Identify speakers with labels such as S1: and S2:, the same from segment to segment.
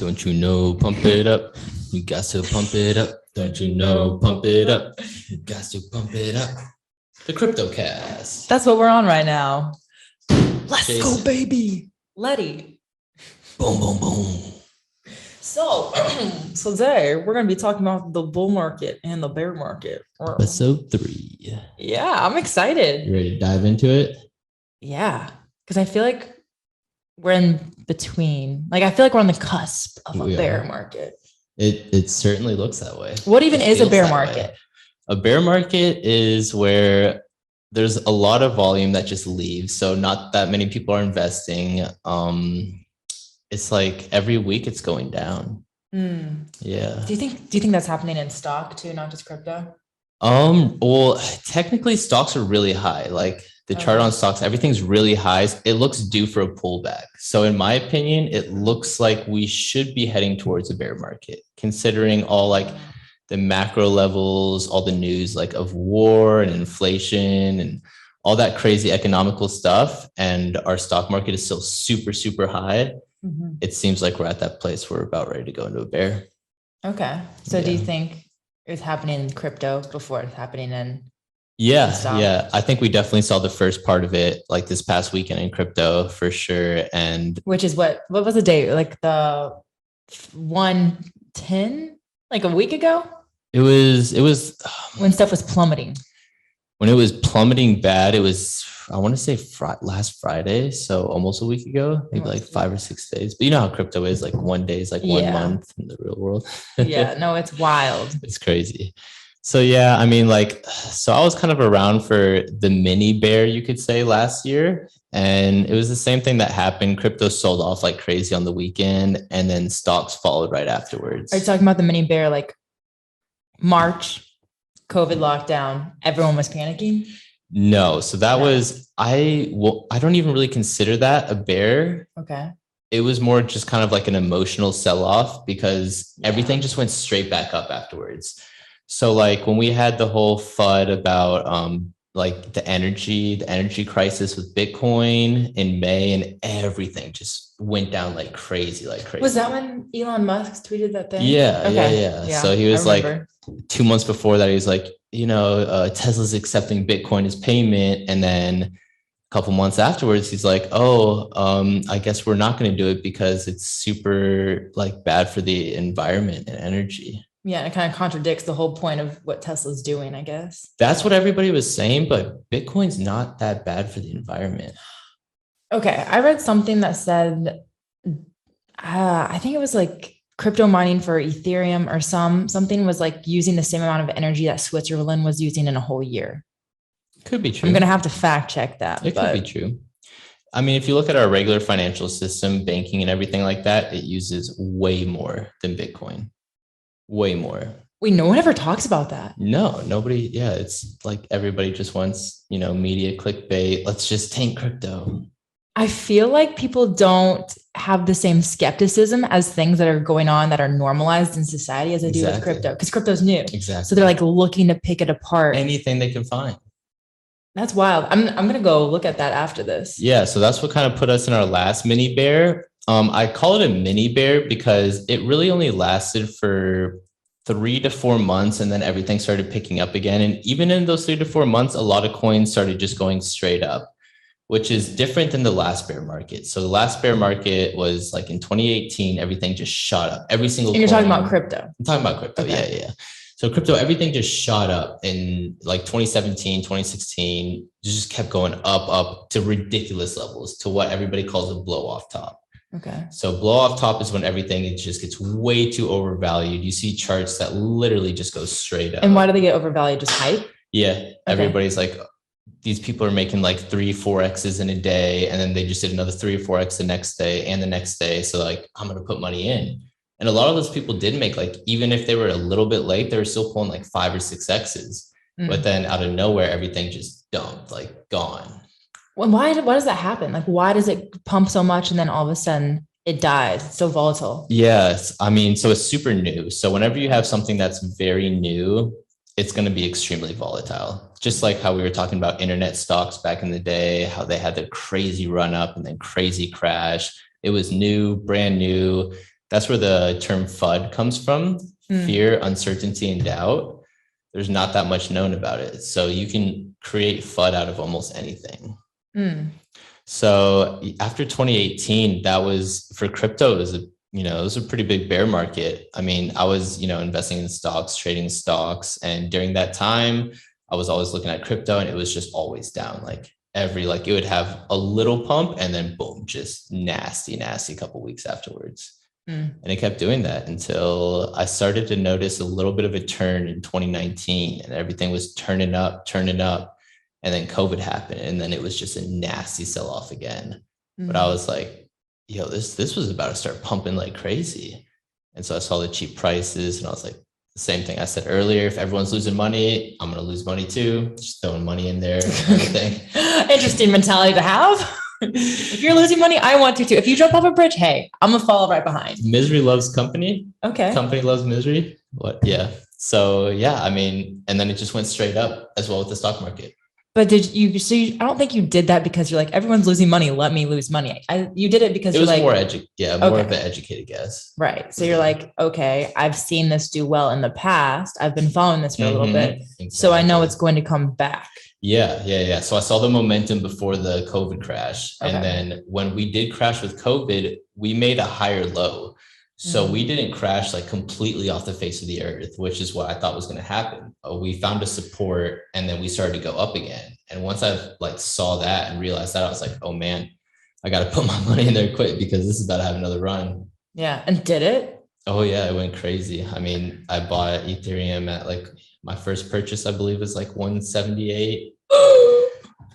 S1: Don't you know, pump it up. You got to pump it up. Don't you know, pump it up. You got to pump it up. The CryptoCast.
S2: That's what we're on right now. Let's
S1: Jason.
S2: go, baby. Letty.
S1: Boom, boom, boom.
S2: So today we're going to be talking about the bull market and the bear market.
S1: Episode 3.
S2: Yeah, I'm excited.
S1: You ready to dive into it?
S2: Yeah, because I feel like we're in between. Like, I feel like we're on the cusp of a bear market.
S1: It certainly looks that way.
S2: What even is a bear market?
S1: Way. A bear market is where there's a lot of volume that just leaves. So not that many people are investing. It's like every week it's going down. Yeah.
S2: Do you think that's happening in stock too, not just crypto?
S1: Well, technically stocks are really high. Like the chart on stocks, everything's really high. It looks due for a pullback. So in my opinion, it looks like we should be heading towards a bear market, considering all like the macro levels, all the news like of war and inflation and all that crazy economical stuff. And our stock market is still super, super high. It seems like we're at that place where we're about ready to go into a bear.
S2: Okay. So do you think it's happening in crypto before it's happening in stock?
S1: Yeah. I think we definitely saw the first part of it like this past weekend in crypto for sure. And
S2: which is what was the date? Like the 110, like a week ago?
S1: It was
S2: when stuff was plummeting.
S1: When it was plummeting bad, it was, I want to say last Friday. So almost a week ago, maybe like 5 or 6 days. But you know how crypto is, like one day is like 1 month in the real world.
S2: Yeah, no, it's wild.
S1: It's crazy. So yeah, I mean, like, so I was kind of around for the mini bear, you could say, last year. And it was the same thing that happened. Crypto sold off like crazy on the weekend, and then stocks followed right afterwards.
S2: Are you talking about the mini bear, like March, COVID lockdown, everyone was panicking?
S1: No. So that was, I don't even really consider that a bear.
S2: Okay.
S1: It was more just kind of like an emotional sell-off because everything just went straight back up afterwards. So like when we had the whole FUD about like the energy crisis with Bitcoin in May, and everything just went down like crazy.
S2: Was that when Elon Musk tweeted that thing?
S1: Yeah. So he was like 2 months before that, he was like, Tesla's accepting Bitcoin as payment. And then a couple months afterwards, he's like, I guess we're not going to do it because it's super like bad for the environment and energy.
S2: Yeah, it kind of contradicts the whole point of what Tesla's doing, I guess.
S1: That's what everybody was saying, but Bitcoin's not that bad for the environment.
S2: Okay, I read something that said, I think it was like crypto mining for Ethereum or something was like using the same amount of energy that Switzerland was using in a whole year.
S1: Could be true.
S2: I'm going to have to fact check that.
S1: It could be true. I mean, if you look at our regular financial system, banking and everything like that, it uses way more than Bitcoin. Way more.
S2: Wait, no one ever talks about that.
S1: No, nobody. Yeah, it's like everybody just wants, media clickbait. Let's just tank crypto.
S2: I feel like people don't have the same skepticism as things that are going on that are normalized in society as they do with crypto, because crypto's new.
S1: Exactly.
S2: So they're like looking to pick it apart.
S1: Anything they can find.
S2: That's wild. I'm going to go look at that after this.
S1: Yeah. So that's what kind of put us in our last mini bear. I call it a mini bear because it really only lasted for 3 to 4 months, and then everything started picking up again. And even in those 3 to 4 months, a lot of coins started just going straight up, which is different than the last bear market. So the last bear market was like in 2018, everything just shot up. Every single.
S2: And you're talking about crypto.
S1: I'm talking about crypto. Okay. Yeah. So crypto, everything just shot up in like 2017, 2016, just kept going up to ridiculous levels, to what everybody calls a blow off top.
S2: Okay.
S1: So blow off top is when everything, it just gets way too overvalued. You see charts that literally just go straight up.
S2: And why do they get overvalued? Just hype?
S1: Yeah. Okay. Everybody's like, these people are making like 3-4x's in a day, and then they just did another 3 or 4x the next day and the next day. So like, I'm going to put money in. And a lot of those people did make, like, even if they were a little bit late, they were still pulling like 5 or 6x's. But then out of nowhere, everything just dumped, like gone.
S2: Well, why does that happen? Like, why does it pump so much and then all of a sudden it dies? It's so volatile.
S1: Yes. I mean, so it's super new. So whenever you have something that's very new, it's going to be extremely volatile. Just like how we were talking about internet stocks back in the day, how they had their crazy run up and then crazy crash. It was new, brand new. That's where the term FUD comes from.
S2: Mm.
S1: Fear, uncertainty, and doubt. There's not that much known about it. So you can create FUD out of almost anything.
S2: Mm.
S1: So after 2018, that was for crypto, it was it was a pretty big bear market. I mean, I was, investing in stocks, trading stocks. And during that time, I was always looking at crypto and it was just always down. Like it would have a little pump and then boom, just nasty couple weeks afterwards.
S2: Mm.
S1: And it kept doing that until I started to notice a little bit of a turn in 2019 and everything was turning up. And then COVID happened and then it was just a nasty sell off again.
S2: Mm.
S1: But I was like, yo, this was about to start pumping like crazy. And so I saw the cheap prices and I was like, the same thing I said earlier, if everyone's losing money, I'm going to lose money too. Just throwing money in there.
S2: Interesting mentality to have. If you're losing money, I want to too. If you jump off a bridge, hey, I'm gonna follow right behind.
S1: Misery loves company.
S2: Okay.
S1: Company loves misery. What? Yeah. So yeah, I mean, and then it just went straight up as well with the stock market.
S2: But I don't think you did that because you're like, everyone's losing money. Let me lose money. You did it because
S1: it was
S2: you're like,
S1: more of an educated guess.
S2: Right. So you're like, okay, I've seen this do well in the past. I've been following this for a little bit.
S1: Exactly.
S2: So I know it's going to come back.
S1: Yeah. So I saw the momentum before the COVID crash.
S2: Okay.
S1: And then when we did crash with COVID, we made a higher low. So we didn't crash like completely off the face of the earth, which is what I thought was going to happen. We found a support and then we started to go up again. And once I saw that and realized that, I was like, oh man, I got to put my money in there quick because this is about to have another run.
S2: Yeah. And did it?
S1: Oh yeah, it went crazy. I mean, I bought Ethereum at my first purchase, I believe was 178.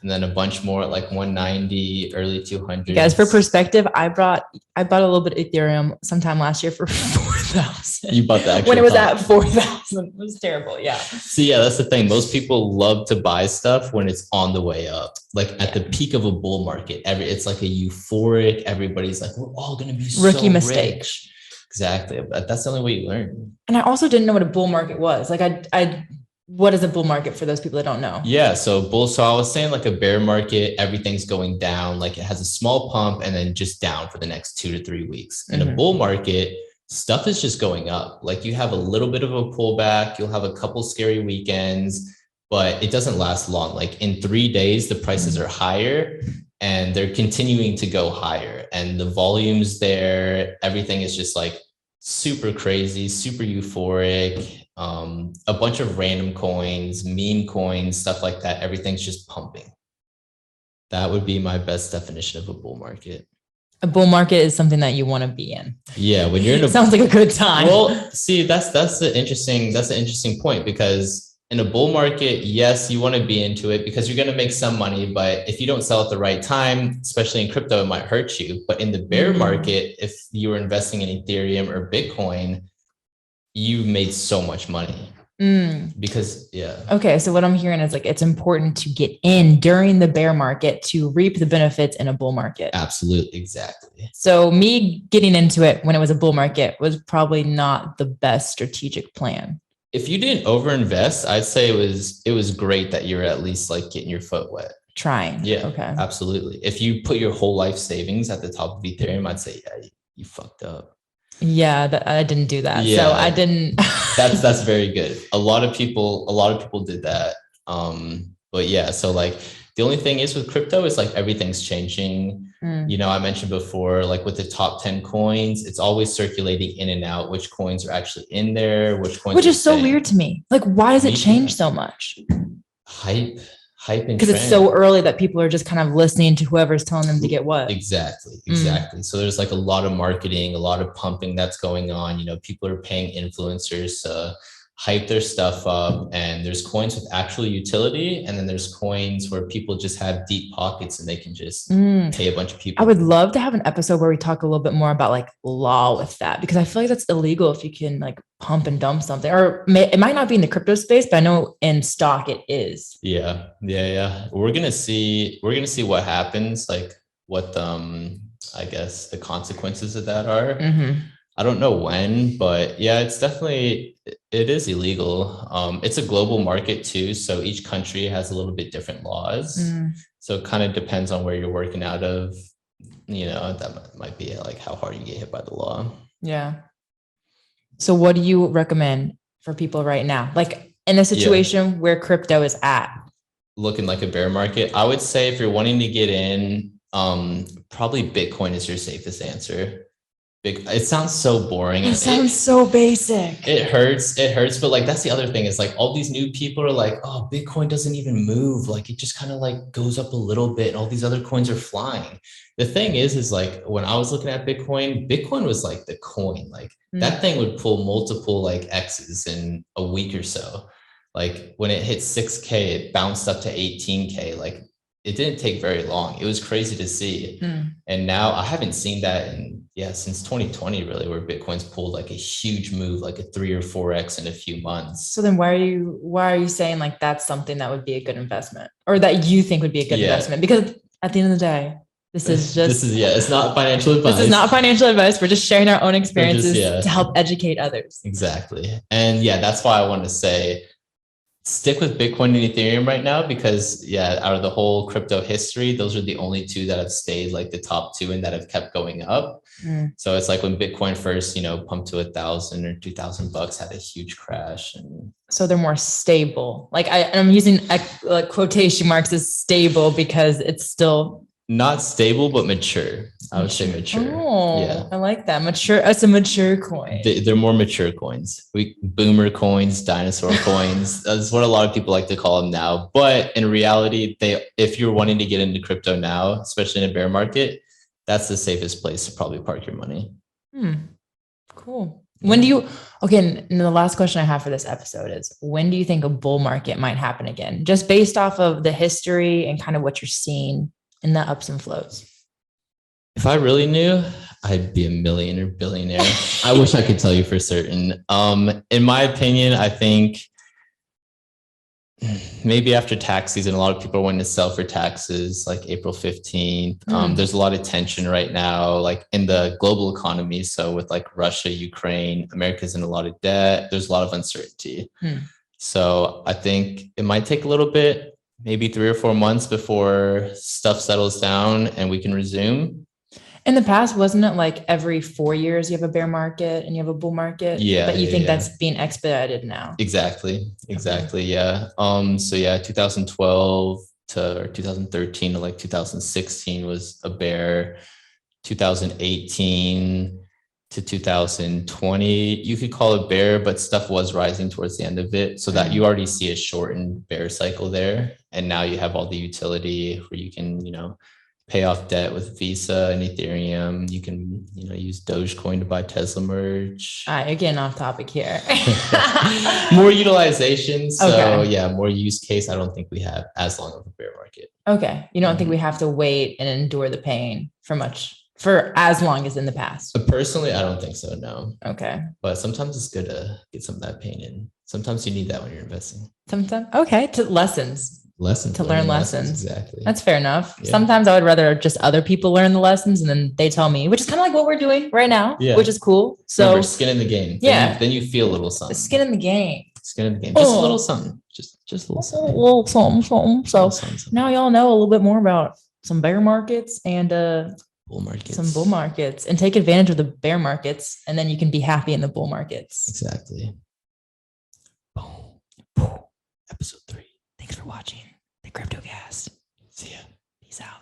S1: And then a bunch more at 190, early 200s.
S2: Guys, for perspective, I bought a little bit of Ethereum sometime last year for 4,000.
S1: You bought that
S2: when it was at 4,000. It was terrible. Yeah.
S1: So yeah, that's the thing. Most people love to buy stuff when it's on the way up, at the peak of a bull market. It's like a euphoric. Everybody's like, we're all going to be
S2: rookie
S1: so
S2: mistake.
S1: Rich. Exactly. But that's the only way you learn.
S2: And I also didn't know what a bull market was. What is a bull market for those people that don't know?
S1: Yeah. So I was saying a bear market, everything's going down. It has a small pump and then just down for the next 2 to 3 weeks. In a bull market, stuff is just going up. You have a little bit of a pullback. You'll have a couple scary weekends, but it doesn't last long. In 3 days, the prices are higher and they're continuing to go higher. And the volumes there, everything is just super crazy, super euphoric. A bunch of random coins, meme coins, stuff like that. Everything's just pumping. That would be my best definition of a bull market.
S2: A bull market is something that you want to be in.
S1: Yeah, when you're in
S2: sounds like a good time.
S1: Well, see, that's an interesting point because in a bull market, yes, you want to be into it because you're going to make some money, but if you don't sell at the right time, especially in crypto, it might hurt you. But in the bear market, if you were investing in Ethereum or Bitcoin, you made so much money because
S2: Okay. So what I'm hearing is it's important to get in during the bear market to reap the benefits in a bull market.
S1: Absolutely. Exactly.
S2: So me getting into it when it was a bull market was probably not the best strategic plan.
S1: If you didn't overinvest, I'd say it was great that you're at least getting your foot wet.
S2: Trying.
S1: Yeah.
S2: Okay.
S1: Absolutely. If you put your whole life savings at the top of Ethereum, I'd say, yeah, you fucked up.
S2: Yeah, I didn't do that.
S1: Yeah,
S2: so I didn't.
S1: that's very good. A lot of people did that. But yeah, so the only thing is with crypto is everything's changing. I mentioned before, with the top 10 coins, it's always circulating in and out, which coins are actually in there, which
S2: is so weird to me. Why does it change so much?
S1: Hype and
S2: because it's so early that people are just kind of listening to whoever's telling them to get what.
S1: Exactly. So there's a lot of marketing, a lot of pumping that's going on. People are paying influencers to hype their stuff up, and there's coins with actual utility, and then there's coins where people just have deep pockets and they can just pay a bunch of people.
S2: I would love to have an episode where we talk a little bit more about law with that, because I feel like that's illegal if you can pump and dump something, or it might not be in the crypto space, but I know in stock it is.
S1: Yeah. We're gonna see what happens, what I guess the consequences of that are. I don't know when, but yeah, it is illegal. It's a global market too. So each country has a little bit different laws. So it kind of depends on where you're working out of, that might be how hard you get hit by the law.
S2: Yeah. So what do you recommend for people right now? Like in a situation where crypto is at?
S1: Looking like a bear market, I would say if you're wanting to get in, probably Bitcoin is your safest answer. It sounds so boring.
S2: It sounds so basic.
S1: It hurts, but like that's the other thing is like all these new people are like, oh, Bitcoin doesn't even move, like it just kind of like goes up a little bit and all these other coins are flying. The thing is like when I was looking at Bitcoin was like the coin, like that thing would pull multiple like X's in a week or so. Like when it hit 6K, it bounced up to 18K. Like it didn't take very long. It was crazy to see. And now I haven't seen that since 2020, really, where Bitcoin's pulled like a huge move, like a 3 or 4x in a few months.
S2: So then why are you saying like that's something that would be a good investment or that you think would be a good investment? Because at the end of the day,
S1: it's not financial advice.
S2: This is not financial advice. We're just sharing our own experiences to help educate others.
S1: Exactly. And that's why I want to say stick with Bitcoin and Ethereum right now, because out of the whole crypto history, those are the only two that have stayed like the top two and that have kept going up. So it's like when Bitcoin first, pumped to $1,000 or $2,000, had a huge crash. And
S2: so they're more stable. Like I'm using like quotation marks as stable because it's still
S1: not stable, but mature. I would say mature.
S2: Oh, yeah. I like that. Mature. It's a mature coin.
S1: They're more mature coins. Boomer coins, dinosaur coins. That's what a lot of people like to call them now. But in reality, if you're wanting to get into crypto now, especially in a bear market, that's the safest place to probably park your money.
S2: Cool. When do you, and the last question I have for this episode is, when do you think a bull market might happen again? Just based off of the history and kind of what you're seeing in the ups and flows.
S1: If I really knew, I'd be a millionaire, billionaire. I wish I could tell you for certain. In my opinion, I think maybe after tax season, a lot of people are wanting to sell for taxes, like April 15th. There's a lot of tension right now, like in the global economy. So with like Russia, Ukraine, America's in a lot of debt. There's a lot of uncertainty. So I think it might take a little bit, maybe 3 or 4 months before stuff settles down and we can resume.
S2: In the past, wasn't it like every 4 years you have a bear market and you have a bull market?
S1: Yeah.
S2: But you think that's being expedited now?
S1: Exactly. Yeah. 2012 or 2013 to like 2016 was a bear. 2018 to 2020, you could call it bear, but stuff was rising towards the end of it. So that you already see a shortened bear cycle there. And now you have all the utility where you can, pay off debt with Visa and Ethereum. You can, use Dogecoin to buy Tesla merch.
S2: You're getting off topic here.
S1: More utilization. So more use case. I don't think we have as long of a bear market.
S2: Okay. You don't think we have to wait and endure the pain for as long as in the past?
S1: But personally, I don't think so, no.
S2: Okay.
S1: But sometimes it's good to get some of that pain in. Sometimes you need that when you're investing.
S2: Sometimes. Okay. To learn lessons.
S1: Exactly.
S2: That's fair enough. Yeah. Sometimes I would rather just other people learn the lessons and then they tell me, which is kind of like what we're doing right now, which is cool. So
S1: remember, skin in the game. Then you feel a little something.
S2: Skin in the game.
S1: Just a little something. Just a little something.
S2: A little something. So now y'all know a little bit more about some bear markets and
S1: bull markets.
S2: Some bull markets, and take advantage of the bear markets, and then you can be happy in the bull markets.
S1: Exactly.
S2: Boom. Episode 3. Thanks for watching the CryptoCast. See ya. Peace out.